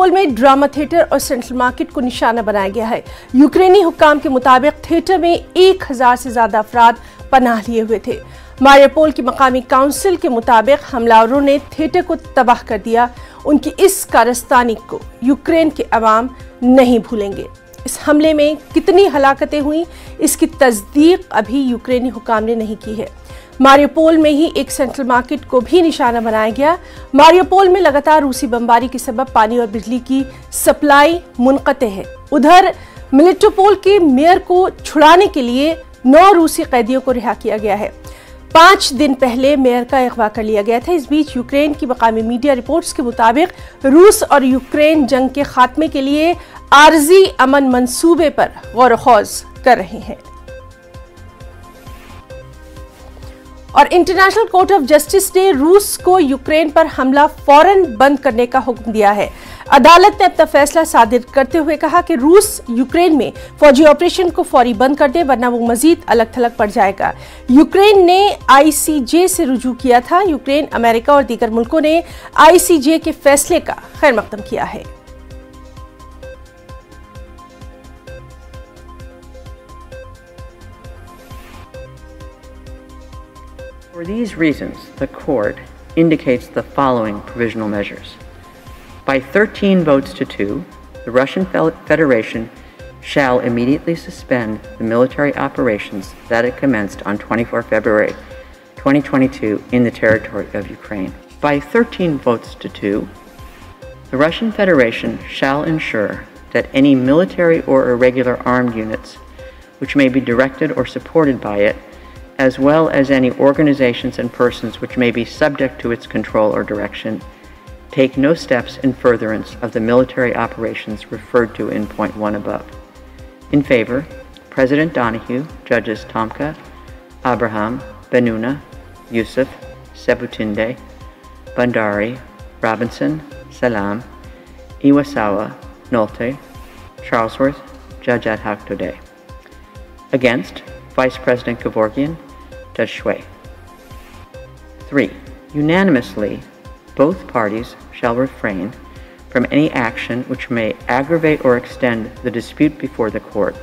Mariupol में drama theatre और central market को निशाना बनाया गया है। यूक्रेनी हुक्काम के मुताबिक थिएटर में 1000 से ज्यादा अफराद पनाह लिए हुए थे। मारियोपोल की मकामी काउंसिल के मुताबिक हमलावरों ने थिएटर को तबाह कर दिया। उनकी इस कारस्तानी को यूक्रेन के अवाम नहीं भूलेंगे। इस हमले में कितनी हलाकतें हुई, इसकी तस्दीक अभी यूक्रेनी हुक्काम ने नहीं की है। मारियोपोल में ही एक सेंट्रल मार्केट को भी निशाना बनाया गया। मारियोपोल में लगातार रूसी बमबारी के सबब पानी और बिजली की सप्लाई मुनक़ते है। उधर मेलिटोपोल के मेयर को छुड़ाने के लिए 9 रूसी कैदियों को रिहा किया गया है। 5 दिन पहले मेयर का अगवा कर लिया गया था। इस बीच यूक्रेन की मकामी मीडिया रिपोर्ट्स के मुताबिक रूस और यूक्रेन जंग के खात्मे के लिए आर्जी अमन मंसूबे पर गौर-व-ख़ौज़ कर रहे हैं। और इंटरनेशनल कोर्ट ऑफ जस्टिस ने रूस को यूक्रेन पर हमला फौरन बंद करने का हुक्म दिया है। अदालत ने अपना फैसला सादिर करते हुए कहा कि रूस यूक्रेन में फौजी ऑपरेशन को फौरी बंद कर दे, वरना वो मजीद अलग थलग पड़ जाएगा। यूक्रेन ने ICJ से रुजू किया था। यूक्रेन, अमेरिका और दीगर मुल्कों ने ICJ के फैसले का खैर मकदम किया है। For these reasons, the Court indicates the following provisional measures. By 13 votes to 2, the Russian Federation shall immediately suspend the military operations that it commenced on 24 February 2022 in the territory of Ukraine. By 13 votes to 2, the Russian Federation shall ensure that any military or irregular armed units which may be directed or supported by it, as well as any organizations and persons which may be subject to its control or direction, take no steps in furtherance of the military operations referred to in point 1 above. In favor, President Donahue, Judges Tomka, Abraham, Benuna, Yusuf, Sebutinde, Bandari, Robinson, Salam, Iwasawa, Nolte, Charlesworth, Judge ad hoc Today. Against, Vice President Gevorgian, Judge Shui. 3. Unanimously, both parties shall refrain from any action which may aggravate or extend the dispute before the court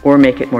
or make it more